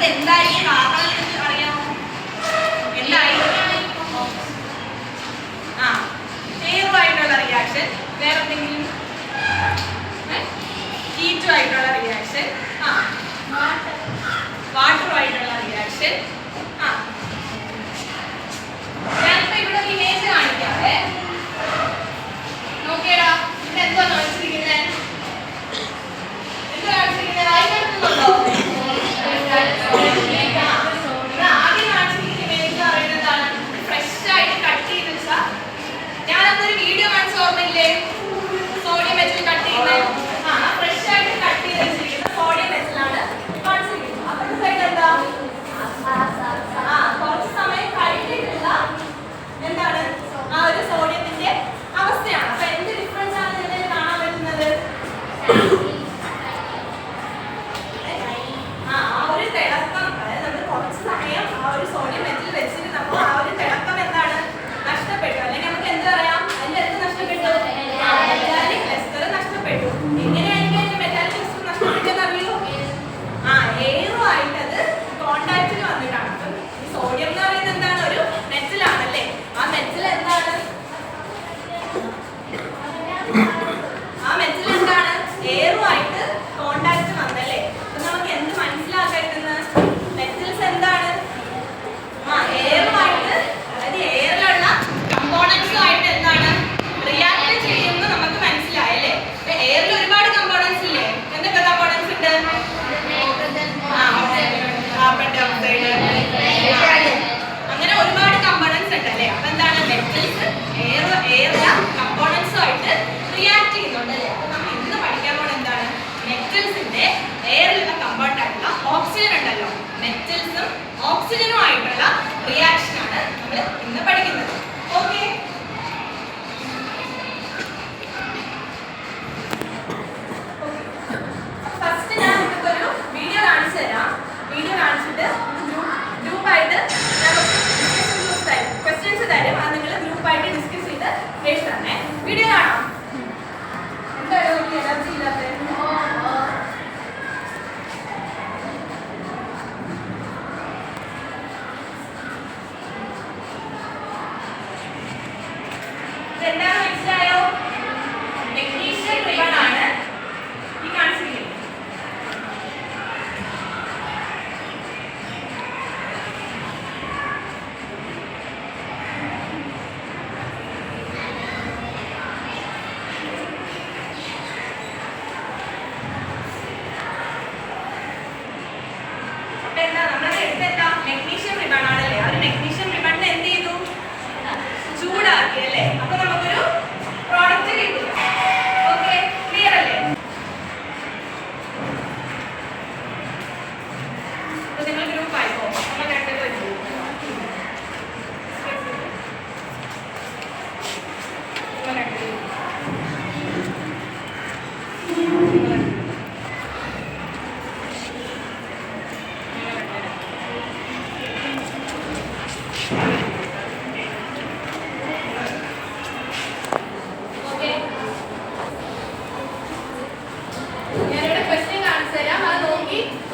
അതെന്തായിരിക്കും കാരണം അറിയാമോ? എന്തായിരിക്കും? എയറുമായിട്ടുള്ള റിയാക്ഷൻ. വേറെ എന്തെങ്കിലും? ഹീറ്റുമായിട്ടുള്ള റിയാക്ഷൻ. വാട്ടറുമായിട്ടുള്ള റിയാക്ഷൻ. ഞാനിപ്പോ ഇവിടെ ഒരു ഇമേജ് കാണിക്കാവേ. നോക്കിയടാ, ഇവിടെ എന്തോ കാണിച്ചിരിക്കുന്നത്? എന്താ കാണിച്ചിരിക്കുന്നത്? വായിക്കുന്നുണ്ടോ? ആദ്യം കാണിച്ചിരിക്കുന്ന ഇമേജ് പറയുന്നതാണ് ഫ്രഷ് ആയിട്ട് കട്ട് ചെയ്ത് വെച്ചാൽ. ഞാനതൊരു വീഡിയോ കാണിച്ച ഓർമ്മയില്ലേ? സോഡിയം മെറ്റൽ കട്ട് ചെയ്യുന്നത്. ഫ്രഷ് ആയിട്ട് കട്ട് ചെയ്ത് വെച്ചിരിക്കുന്ന സോഡിയം മെറ്റലാണ് കാണിച്ചിരിക്കുന്നത്. അപ്പുറത്തെ സൈഡ് എന്താ? കുറച്ച് സമയം കഴിഞ്ഞിട്ടുള്ള എന്താണ് ആ ഒരു സോഡിയത്തിന്റെ അവസ്ഥയാണ്. അപ്പൊ എന്ത് ഡിഫറൻസ് ആണ് ഇതിൽ കാണാൻ പറ്റുന്നത്? ആ ഒരു തിളക്കം. അതായത് നമ്മൾ കുറച്ച് സമയം ആ ഒരു സോഡിയം മെറ്റൽ വെച്ചിട്ട് നമ്മൾ ആ ഒരു തിളക്കം എന്താണ് നഷ്ടപ്പെട്ടു. അല്ലെങ്കിൽ നമുക്ക് എന്ത് പറയാം? അതിന്റെ എന്ത് നഷ്ടപ്പെട്ടു? മെറ്റാലിക് ലെസ്റ്റർ നഷ്ടപ്പെട്ടു. എങ്ങനെയായിരിക്കും അതിന്റെ മെറ്റാലിക് ലെസ്റ്റർ നഷ്ടപ്പെട്ടെന്ന് അറിയോ? എയറുമായിട്ട് അത് കോണ്ടാക്റ്റിൽ വന്നിട്ടാണ്. അപ്പം ഈ സോഡിയം എന്ന് പറയുന്നത് എന്താണ്? ഒരു മെറ്റലാണല്ലേ. ആ മെറ്റൽ എന്താണ്? എയറുമായിട്ട് കോണ്ടാക്ട് വന്നല്ലേ. അപ്പൊ നമുക്ക് എന്ത് മനസ്സിലാക്കേണ്ടത്? മെറ്റൽസ് എന്താണ്? എയറുമായിട്ട്, അതായത് എയറിലുള്ള കമ്പോണൻസുമായിട്ട് എന്താണ് റിയാക്ട് ചെയ്യുമെന്ന് നമുക്ക് മനസ്സിലായല്ലേ. അപ്പൊ എയറിൽ ഒരുപാട് കമ്പോണൻസ് ഇല്ലേ? എന്തൊക്കെ കമ്പോണൻസ് ഉണ്ട്? കാർബൺ ഡൈ ഓക്സൈഡ്, അങ്ങനെ ഒരുപാട് കമ്പോണൻസ് ഉണ്ടല്ലേ. അപ്പൊ എന്താണ്? മെറ്റൽസ് എയറിലെ കമ്പോണൻസുമായിട്ട് റിയാക്ട് ചെയ്യുന്നുണ്ടല്ലേ. അപ്പൊ നമ്മൾ ഇന്ന് പഠിക്കാൻ പോകുന്നത് എന്താണ്? മെറ്റൽസിന്റെ എയറിലുള്ള കമ്പോണന്റ് ആയിട്ടുള്ള ഓക്സിജൻ ഉണ്ടല്ലോ, മെറ്റൽസും ഓക്സിജനും ആയിട്ടുള്ള റിയാക്ഷൻ ആണ് നമ്മൾ ഇന്ന് പഠിക്കുന്നത്. ഓക്കെ, ഫസ്റ്റ് ഞാൻ നിങ്ങൾക്ക് ഒരു വീഡിയോ കാണിച്ചു തരാം. വീഡിയോ കാണിച്ചിട്ട് ഗ്രൂപ്പായിട്ട് ക്വസ്റ്റ്യൻസ് തരും. അത് നിങ്ങൾ ഗ്രൂപ്പായിട്ട് ഡിസ്കസ് ചെയ്ത് എഴുതാനേ. വീഡിയോ കാണാം. എന്താണ് എനിക്ക് എനർജി ഇല്ലാത്തത്? ഇതെന്താണ് മനസ്സിലായോ? മെഗ്നീഷ്യം റിബൺ ആണ് ഈ കാണിച്ചിരിക്കുന്നത്. മെഗ്നീഷ്യം റിബൺ ആണല്ലേ. ആ ഒരു മെഗ്നീഷ്യം റിബണിനെ എന്ത് ചെയ്തു? ചൂടാക്കി അല്ലേ. അപ്പൊ നമുക്കൊരു പ്രോഡക്റ്റ് കിട്ടും. ഓക്കെ, ക്ലിയർ അല്ലേ? അപ്പൊ നിങ്ങൾ ഗ്രൂപ്പ് ആയിപ്പോ നമ്മൾ രണ്ടുപേരും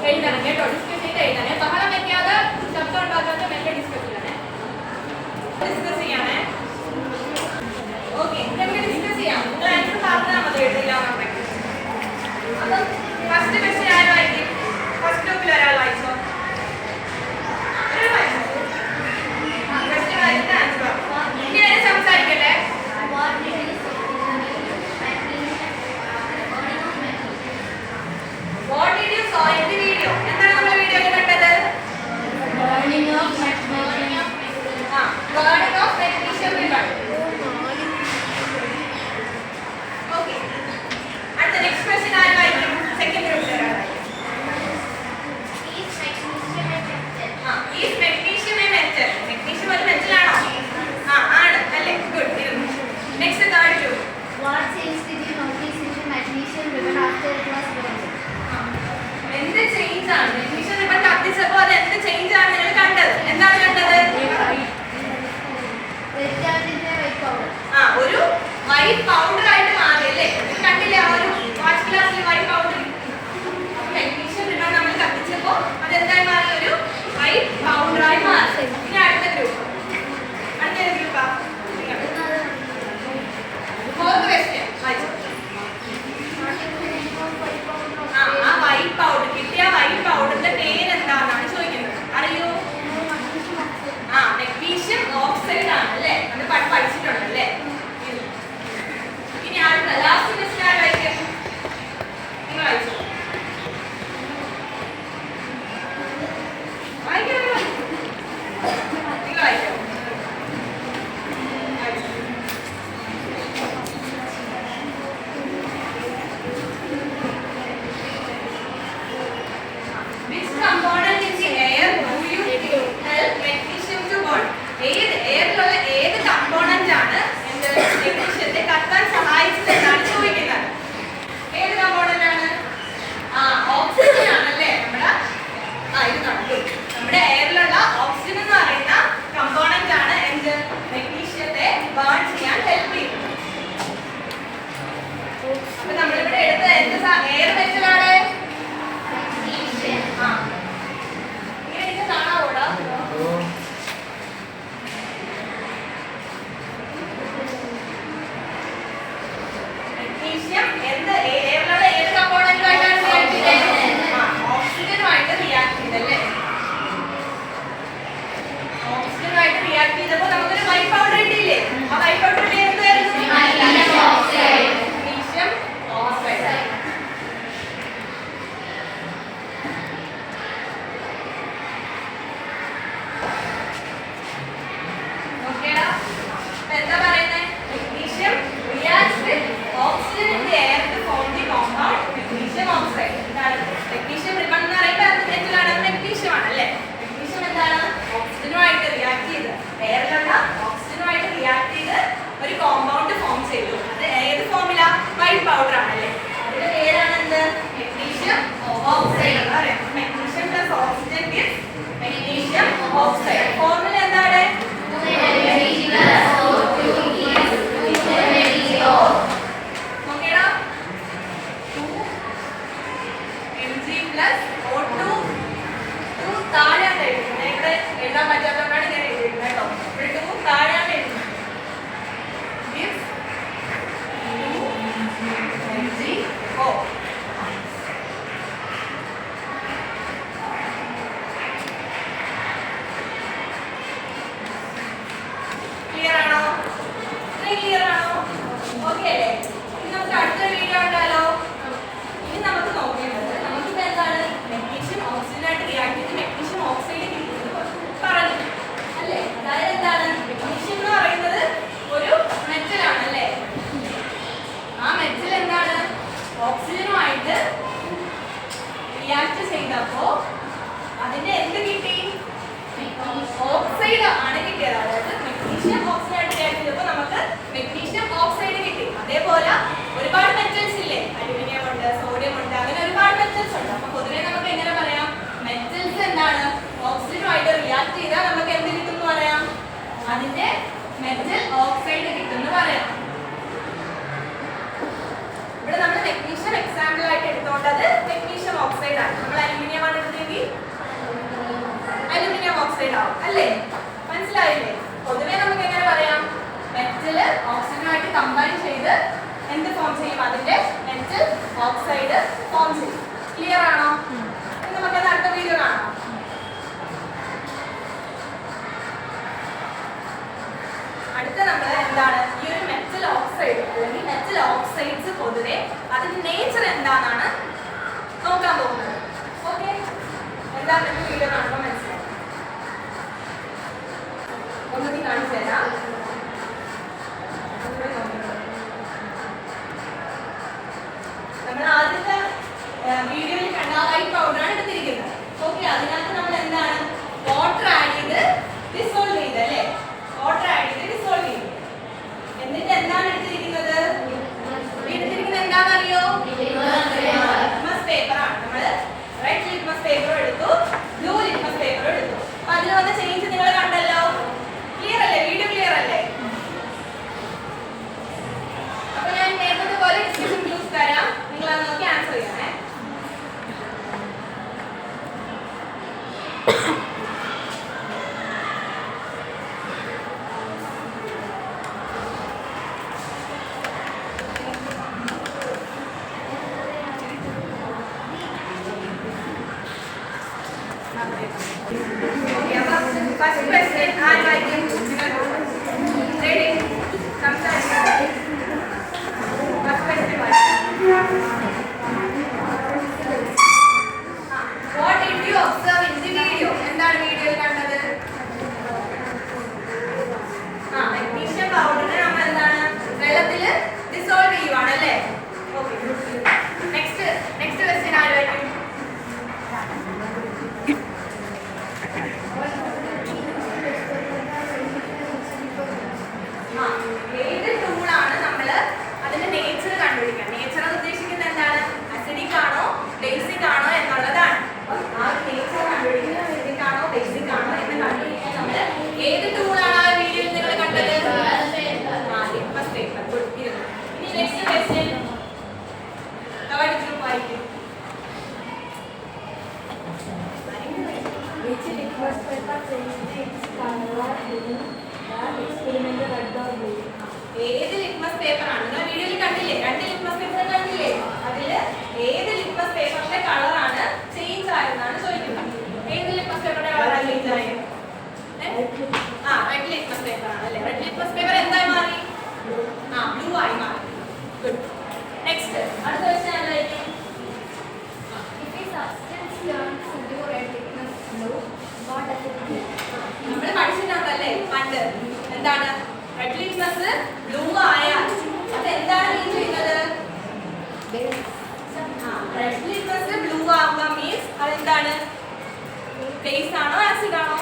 എഴുതണം കേട്ടോ. ഡിസ്കസ് ചെയ്ത് എഴുതാനേ. ബഹളം വെക്കാതെ, ശബ്ദം ഉണ്ടാക്കാതെ മെല്ലെ ഡിസ്കസ് ചെയ്യണേ. ഡിസ്കസ് ചെയ്യാനേ. ഓക്കെ, നമുക്ക് ഡിസ്കസ് ചെയ്യാം. നിങ്ങൾ ആൻസർ പറഞ്ഞാൽ മതി, എഴുതില്ല. അപ്പം ഫസ്റ്റ് ക്വസ്റ്റ്യൻ ആരും വായിക്കും. ഫസ്റ്റ് ഗ്രൂപ്പിൽ ഒരാൾ വായിച്ചോ. ക്വസ്റ്റ്യൻ വായിച്ചിട്ട് ആൻസർ ഇനി വരെ സംസാരിക്കട്ടെ. What did you saw in the video? എന്താണ് നമ്മൾ വീഡിയോയിൽ കണ്ടത്? Burning of magnesium ribbon. Okay. അടുത്ത നെക്സ്റ്റ് ക്വസ്റ്റ്യൻ ആരും വായിക്കും. സെക്കൻഡ് ഗ്രൂപ്പിൽ ഒരാൾ വായിക്കും. അവിടെ മെറ്റൽ ഓക്സൈഡ് കിട്ടുമെന്ന് പറയാം. ഇവിടെ നമ്മൾ മെഗ്നീഷ്യം എക്സാമ്പിൾ ആയിട്ട് എടുത്തോണ്ടത് മെഗ്നീഷ്യം ഓക്സൈഡ് ആണ്. നമ്മൾ അലുമിനിയം ആണ് എടുത്തെങ്കിൽ അലുമിനിയം ഓക്സൈഡ് ആവും അല്ലേ? മനസ്സിലായില്ലേ? പൊതുവെ നമുക്ക് എങ്ങനെ പറയാം? മെറ്റൽ ഓക്സിജനുമായിട്ട് കമ്പൈൻ ചെയ്ത് എന്ത് ഫോം ചെയ്യും? അതിന്റെ മെറ്റൽ ഓക്സൈഡ് ഫോം ചെയ്യും. ക്ലിയർ ആണോ? നമുക്ക് അടുത്ത വീഡിയോ കാണാം. അടുത്ത നമ്മൾ എന്താണ് ഈ ഒരു മെറ്റൽ ഓക്സൈഡ് അല്ലെങ്കിൽ മെറ്റൽ ഓക്സൈഡ്സ് പൊതുവെ അതിന്റെ നേച്ചർ എന്താണെന്നാണ് നോക്കാൻ പോകുന്നത്. ഓക്കെ, എന്താണെന്ന് വീഡിയോ കാണുമ്പോൾ മനസ്സിലാവും. ഒന്നുകൂടി കാണിച്ചു തരാം. നമ്മൾ ആദ്യത്തെ വീഡിയോയിൽ കണ്ട വൈറ്റ് പൗഡറാണ് എടുത്തിരിക്കുന്നത്. ഓക്കെ, അതിനകത്ത് നമ്മൾ എന്താണ് വാട്ടർ ആഡ് ചെയ്ത് ഡിസോൾവ് ചെയ്ത് അല്ലേ? വാട്ടർ ആഡ് ചെയ്ത് ഡിസോൾവ് ചെയ്തു. എന്നിട്ട് എന്താണ് എടുത്തിരിക്കുന്നത്? എടുത്തിരിക്കുന്നത് എന്താണെന്നറിയോ? ലിറ്റ്മസ് പേപ്പർ ആണ്. നമ്മൾ റെഡ് ലിറ്റ്മസ് പേപ്പർ എടുത്തു, ബ്ലൂ ലിറ്റ്മസ് പേപ്പർ എടുത്തു. അപ്പൊ അതിൽ വന്ന ചേഞ്ച് നിങ്ങൾ കണ്ടല്ലോ. ക്ലിയർ അല്ലേ? വീഡിയോ ക്ലിയർ അല്ലേ? അപ്പൊ ഞാൻ നേരത്തെ പോലെ ഡിസ്കഷൻ ക്ലൂസ് തരാം, നിങ്ങൾ അത് നോക്കി ആൻസർ ചെയ്യണേ. First question, I like him. Ready? Come start. First question was. What did you observe in the video? എന്താണ് വീഡിയോയിൽ കണ്ടത്? മെഗ്നീഷ്യം പൗഡറിനെ നമ്മൾ എന്താണ് വെള്ളത്തിൽ ഡിസോൾവ് ചെയ്യുവാണ് അല്ലേ? ഓക്കെ, നെക്സ്റ്റ് ക്വസ്റ്റ്യൻ ആരായിരിക്കും? ഏത് ടൂളാണ് നമ്മൾ അതിന്റെ നേച്ചർ കണ്ടുപിടിക്കുക? നേച്ചർ എന്ന് ഉദ്ദേശിക്കുന്നത് എന്താണ്? അസിഡിക് ആണോ ബേസിക് ആണോ എന്നുള്ളതാണ്. ആ നേച്ചർ കണ്ടുപിടിക്കുന്നത് അസിഡിക് ആണോ ബേസിക് ആണോ എന്ന് കണ്ടുപിടിക്കാൻ നമ്മൾ ഏത് ടൂളാണ് ആ വീഡിയോയിൽ നിങ്ങൾ കണ്ടത്? Litmus paper. ഇനി നെക്സ്റ്റ് ക്വസ്റ്റ്യൻ തേർഡ് ഗ്രൂപ്പ് ആയിരിക്കും. Which liquid paper changed its color during the experiment? ഏത് ലിറ്റ്മസ് പേപ്പർ ആണ്? നിങ്ങൾ വീഡിയോയിൽ കണ്ടില്ലേ? രണ്ട് ലിറ്റ്മസ് പേപ്പർ കണ്ടില്ലേ? അതിൽ ഏത് ലിറ്റ്മസ് പേപ്പറിന്റെ കളറാണ് ചേഞ്ച് ആയതെന്നാണ് ചോദിക്കുന്നത്. ഏത് ലിറ്റ്മസ് പേപ്പറിന്റെ കളറാണ് ചേഞ്ച് ആയത്? റെഡ് ലിറ്റ്മസ് പേപ്പർ ആണ് അല്ലേ? റെഡ് ലിറ്റ്മസ് പേപ്പർ എന്തായി മാറി? ബ്ലൂ ആയി മാറി. ഗുഡ്. നെക്സ്റ്റ് അടുത്ത ക്വസ്റ്റ്യൻ ആയിരിക്കും. If a substance turns into red liquid blue, what does it do? നമ്മൾ പഠിച്ചിട്ടുണ്ടല്ലേ പണ്ട്? എന്താണ് റെഡ് ലിറ്റ്മസ് ബ്ലൂ ആയാൽ അത് എന്താണ് മീൻ ചെയ്യുന്നത്? റെഡ് ലിറ്റ്മസ് ബ്ലൂ ആവുക മീൻസ് അതെന്താണ്? ബേസ് ആണോ ആസിഡ് ആണോ?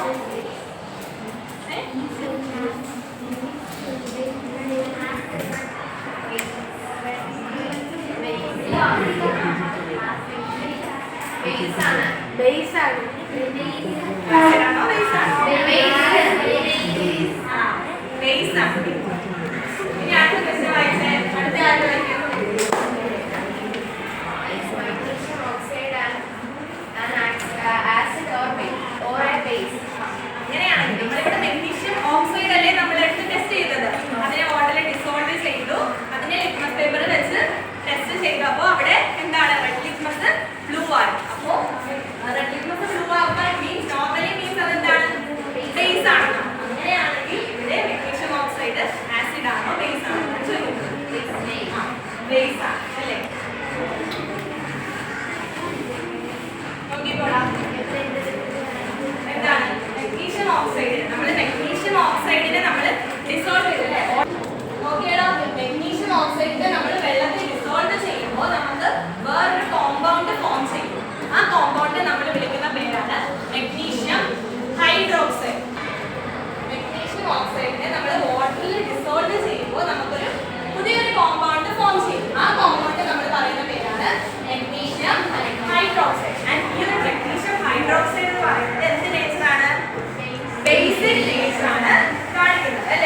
Base ആണ്. ആസിഡ് ആണോ ബേസ് ആണോ? ബേസ് ആണ്. ഇനി അടുത്ത ക്വസ്റ്റ്യൻ വായിച്ചേ. അടുത്ത ആര് വായിക്കും? Is magnesium oxide an acid or a base? അങ്ങനെയാണെങ്കിൽ നമ്മളിവിടെ മെഗ്നീഷ്യം ഓക്സൈഡ് അല്ലേ നമ്മൾ എടുത്ത് ടെസ്റ്റ് ചെയ്തത്? അതിനെ വാട്ടറിൽ ഡിസോൾവ് ചെയ്തു, അതിനെ ലിറ്റ്മസ് പേപ്പർ വെച്ച് ടെസ്റ്റ് ചെയ്തപ്പോൾ അവിടെ എന്താണ് റെഡ് ലിറ്റ്മസ് ബ്ലൂ ആയി. അപ്പോൾ റെഡ് ലിറ്റ്മസ് ബ്ലൂ ആകുമ്പോൾ മീൻസ് നോർമലി മീൻസ് അതെന്താണ്? ബേസ് ആണ്. അങ്ങനെയാണെങ്കിൽ ഇവിടെ മെഗ്നീഷ്യം ഓക്സൈഡ് ആസിഡ് ആണോ ബേസ് ആണോ എന്ന് ചോദിക്കുന്നത്. ബേസ് ആണ് അല്ലേ? നോക്കിക്കോളാം. എന്താണ് മെഗ്നീഷ്യം ഓക്സൈഡ്? നമ്മൾ മെഗ്നീഷ്യം ഓക്സൈഡിനെ നമ്മൾ ഡിസോൾവ് ചെയ്തല്ലേ? നോക്കിയാലോ, മെഗ്നീഷ്യം ഓക്സൈഡിനെ നമ്മൾ വെള്ളത്തിൽ ഡിസോൾവ് ചെയ്യുമ്പോൾ നമുക്ക് വേറൊരു കോമ്പൗണ്ട് ഫോം ചെയ്യും. ആ കോമ്പൗണ്ട് നമ്മൾ വിളിക്കുന്ന പേരാണ് മെഗ്നീഷ്യം ഹൈഡ്രോക്സൈഡ്. മെഗ്നീഷ്യം ഓക്സൈഡിനെ നമ്മൾ വാട്ടറിൽ ഡിസോൾവ് ചെയ്യുമ്പോൾ നമുക്കൊരു പുതിയൊരു കോമ്പൗണ്ട് ഫോം ചെയ്യും. ആ കോമ്പൗണ്ട് നമ്മൾ പറയുന്ന പേരാണ് മെഗ്നീഷ്യം ഹൈഡ്രോക്സൈഡ്. ഈ ഒരു മെഗ്നീഷ്യം ഹൈഡ്രോക്സൈഡ് എന്ന് പറയുന്നത് എന്ത് നേച്ചറാണ്? ബേസിക് നേച്ചറാണ് കാണിക്കുന്നത് അല്ലേ?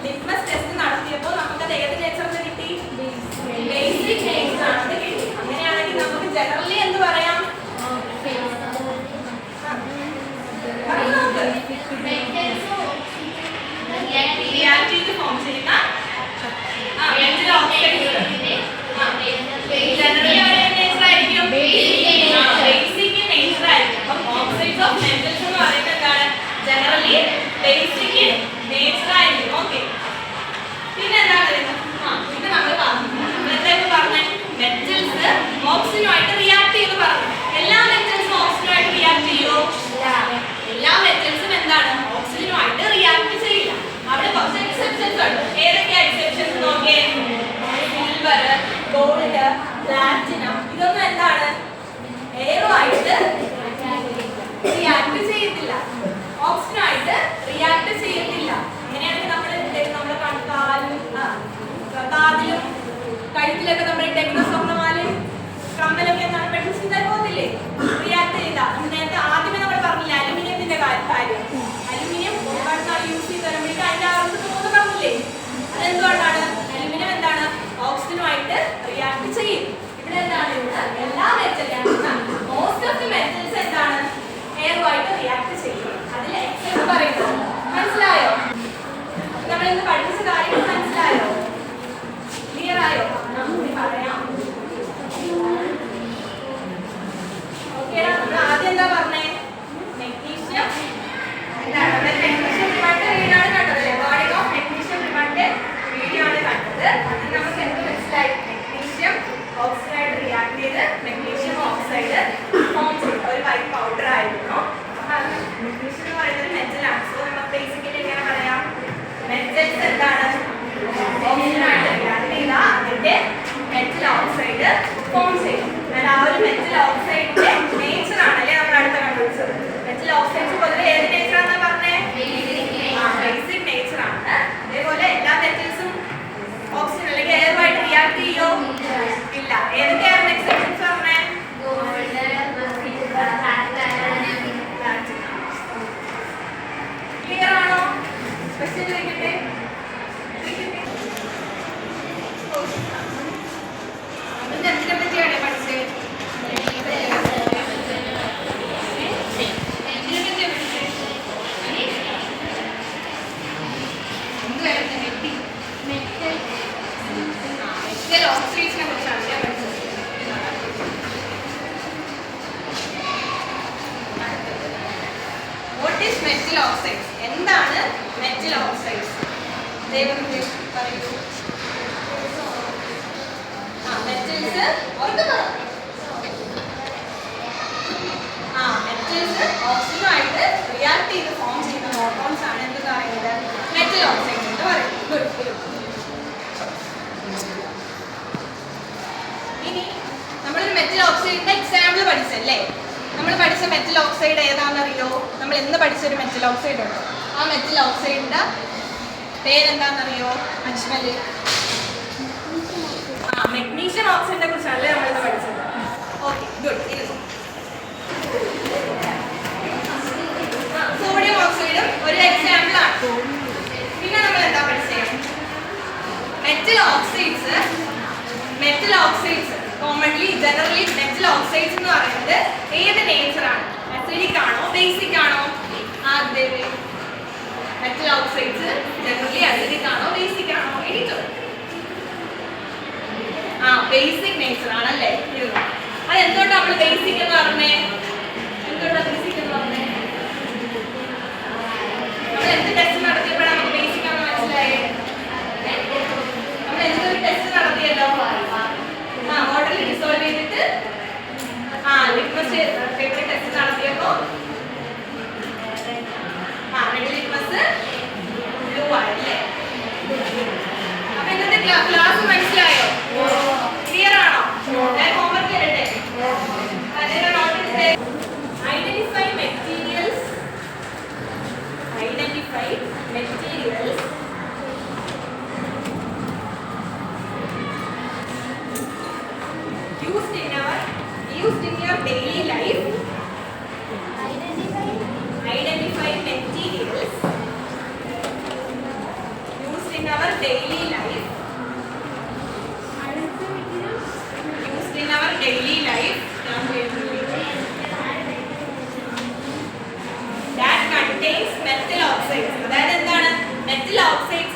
ലിറ്റ്മസ് ടെസ്റ്റ് നടത്തിയപ്പോൾ നമുക്കത് ഏത് നേച്ചർ എന്ന് കിട്ടി? ബേസിക് നേച്ചർ ആണെന്ന് കിട്ടി. അങ്ങനെയാണെങ്കിൽ നമുക്ക് ജനറലി എന്ത് പറയാം? പറഞ്ഞു നോക്ക്. റിയാക്ട് ചെയ്ത് ഫോം ചെയ്യുന്ന മെറ്റൽ ഓക്സൈഡ്സ് ജനറലി അവരുടെ നേച്ചർ ആയിരിക്കും ബേസിക് നേച്ചർ ആയിരിക്കും. അപ്പം ഓക്സൈഡ്സ് ഓഫ് മെറ്റൽസ് എന്ന് പറയുന്നത് എന്താണ്? ജനറലി ബേസിക് നേച്ചർ ആയിരിക്കും. ഓക്കെ, പിന്നെ എന്താണ് വരുന്നത്? പിന്നെ നമ്മൾ പറഞ്ഞു, നമ്മളെന്താ പറഞ്ഞേ? മെറ്റൽസ് ഓക്സിജനുമായിട്ട് റിയാക്ട് ചെയ്ത് പറഞ്ഞു. എല്ലാ മെറ്റൽസും ഓക്സിജനുമായിട്ട് റിയാക്ട് ചെയ്യുമോ? എല്ലാ മെറ്റൽസും എന്താണ്? ഓക്സിജനുമായിട്ട് റിയാക്ട് ചെയ്യില്ല. അവിടെ കുറച്ച് എക്സെപ്ഷൻസ് ഉണ്ട്. ഏതൊക്കെയാ എക്സെപ്ഷൻസ് നോക്കിയേ? സിൽവർ, ഗോൾഡ്, പ്ലാറ്റിനം, ഇതൊന്നും എന്താണ്? എയറുമായിട്ട് റിയാക്ട് ചെയ്യത്തില്ല, ഓക്സിജനുമായിട്ട് റിയാക്ട് ചെയ്യത്തില്ല. അങ്ങനെയാണെങ്കിൽ നമ്മുടെ കാതിലും കഴുത്തിലൊക്കെ നമ്മൾ ഇട്ടേക്കുന്ന സ്വർണ്ണമാലയും കമ്മലൊക്കെ എന്താണ്? പെട്ടെന്ന് ചിന്താൻ പോകുന്നില്ലേ? റിയാക്ട് ചെയ്ത നേരത്തെ ആദ്യമേ നമ്മൾ പറഞ്ഞില്ല അലുമിനിയത്തിന്റെ കാര്യം. അലുമിനിയം ഒരുപാട് നാൾ യൂസ് ചെയ്ത് വരുമ്പോഴേക്കും അതിന്റെ അകത്ത് തോന്നു പറഞ്ഞില്ലേ? അതെന്തുകൊണ്ടാണ്? അലുമിനിയം എന്താണ്? ഓക്സിജനുമായിട്ട് റിയാക്ട് ചെയ്യും. ഇവിടെ എന്താണ്? എല്ലാ മെറ്റൽസും മോസ്റ്റ് ഓഫ് ദി മെറ്റൽസ് എന്താണ്? എയറുമായിട്ട് റിയാക്ട് ചെയ്യും. അതിൽ എക്സെപ്റ്റ് പറയുന്നത് മനസ്സിലായോ? നമ്മൾ ഇന്ന് പഠിച്ച കാര്യങ്ങൾ മനസ്സിലായോ? ക്ലിയർ ആയോ? നമുക്ക് പറയാം. ഓക്കെ, നമ്മൾ ആദ്യം എന്താ പറഞ്ഞേ? മെഗ്നീഷ്യം എന്താണ്? മെഗ്നീഷ്യം റിമണ്ട് വീഡിയോ ആണ് കണ്ടത് അല്ലേ? ബോഡി ഓഫ് മെഗ്നീഷ്യം റിമണ്ട് വീഡിയോ ആണ് കണ്ടത്. അതിൽ നമുക്ക് എന്ത് മനസ്സിലായി? മെഗ്നീഷ്യം ഓക്സൈഡ് റിയാക്ട് ചെയ്ത് മെഗ്നീഷ്യം ഓക്സൈഡ് ഫോം ചെയ്യും. ഒരു വൈറ്റ് പൗഡർ ആയിരുന്നു. മെഗ്നീഷ്യം എന്ന് പറയുന്നത് മെറ്റലാണ്. സോ നമ്മൾ ബേസിക്കലി എങ്ങനെ പറയാം? മെറ്റൽസ് എന്താണ്? ഓക്സിജനുമായിട്ട് റിയാക്ട് ചെയ്താൽ അതിന്റെ മെറ്റൽ ഓക്സൈഡ് ഫോം ചെയ്യും. എന്നാൽ ആ ഒരു മെറ്റൽ ഓക്സൈഡിന്റെ നേച്ചർ ആണല്ലേ നമ്മൾ അടുത്ത കണ്ടുപിടിച്ചത്. മെറ്റൽ ഓക്സൈഡ്സ് പൊതുവെ ഏത് നേച്ചർ ആണെന്ന് പറഞ്ഞേ? ബേസിക് നേച്ചർ ആണ്. അതേപോലെ എല്ലാ മെറ്റൽസും ഓക്സിജൻ അല്ലെങ്കിൽ എയറുമായിട്ട് റിയാക്ട് ചെയ്യോ? ഇല്ല. ഏതൊക്കെയാണ് എക്സെപ്ഷൻസ് പറഞ്ഞേ? ക്ലിയർ ആണോ? ക്വസ്റ്റ്യൻ ചോദിക്കട്ടെ. എന്തിനെ പറ്റിയാണ് പഠിച്ചത്? മെറ്റൽ ഓക്സൈഡ്സിനെ കുറിച്ചാണ് ഞാൻ പഠിച്ചത്. What is metal oxides? എന്താണ് മെറ്റൽ ഓക്സൈഡ്സ്? ദയവായി പറയൂ. മെറ്റൽസ് മെറ്റൽസ് ഓക്സിജനുമായിട്ട് റിയാക്ട് ചെയ്ത് ഫോം ചെയ്യുന്ന കോമ്പൗണ്ട്സ് ആണ് എന്ത് പറയുന്നത്? മെറ്റൽ ഓക്സൈഡ്സ് എന്ന് പറയുന്നത്. ഇനി നമ്മളൊരു മെറ്റൽ ഓക്സൈഡിന്റെ എക്സാമ്പിൾ പഠിച്ചല്ലേ? നമ്മൾ പഠിച്ച മെറ്റൽ ഓക്സൈഡ് ഏതാണെന്നറിയോ? നമ്മൾ എന്ന് പഠിച്ചൊരു മെറ്റൽ ഓക്സൈഡ് ഉണ്ട്. ആ മെറ്റൽ ഓക്സൈഡിന്റെ പേരെന്താണെന്നറിയോ? അജ്മല്. മെഗ്നീഷ്യം ഓക്സൈഡിനെ കുറിച്ചാണല്ലേ നമ്മളിന്ന് പഠിച്ചത്. Okay, good. സോഡിയം ഓക്സൈഡും ഒരു എക്സാമ്പിൾ ആണ്. പിന്നെ നമ്മൾ എന്താ പഠിച്ചത്? Metal oxides commonly generally metal oxides എന്ന് പറയുന്നത് ഏത് നേച്ചർ ആണ്? അസിഡിക് ആണോ ബേസിക് ആണോ? മെറ്റൽ ഓക്സൈഡ്സ് ജനറലി അസിഡിക് ആണോ ബേസിക് ആണോ? ബേസിക് നേച്ചർ ആണല്ലേ? അതെന്തുകൊണ്ടാണ് നമ്മൾ ബേസിക് എന്ന് പറഞ്ഞേ? എന്തുകൊണ്ടാണ് ബേസിക് എന്ന് പറഞ്ഞേ? നമ്മൾ എന്ത് ടെസ്റ്റ് നടത്തിയപ്പോഴാണ് നമുക്ക് ബേസിക് ആണെന്ന് മനസ്സിലായേ? നമ്മൾ എന്തൊരു ടെസ്റ്റ് നടത്തിയല്ലോ? വാട്ടറിൽ ഡിസോൾവ് ചെയ്തിട്ട് ലിറ്റ്മസ് പേപ്പർ ടെസ്റ്റ് നടത്തിയപ്പോ റെഡ് ലിറ്റ്മസ് ബ്ലൂ ആണല്ലേ? അപ്പൊ ഇന്നത്തെ ക്ലാസ് മനസ്സിലായോ? ക്ലിയർ ആണോ? ഞാൻ ഹോംവർക്ക് ചെയ്യട്ടെ. in our daily life, used in our daily life, that contains methyl oxides. അതായത് എന്താണ്? Metal oxides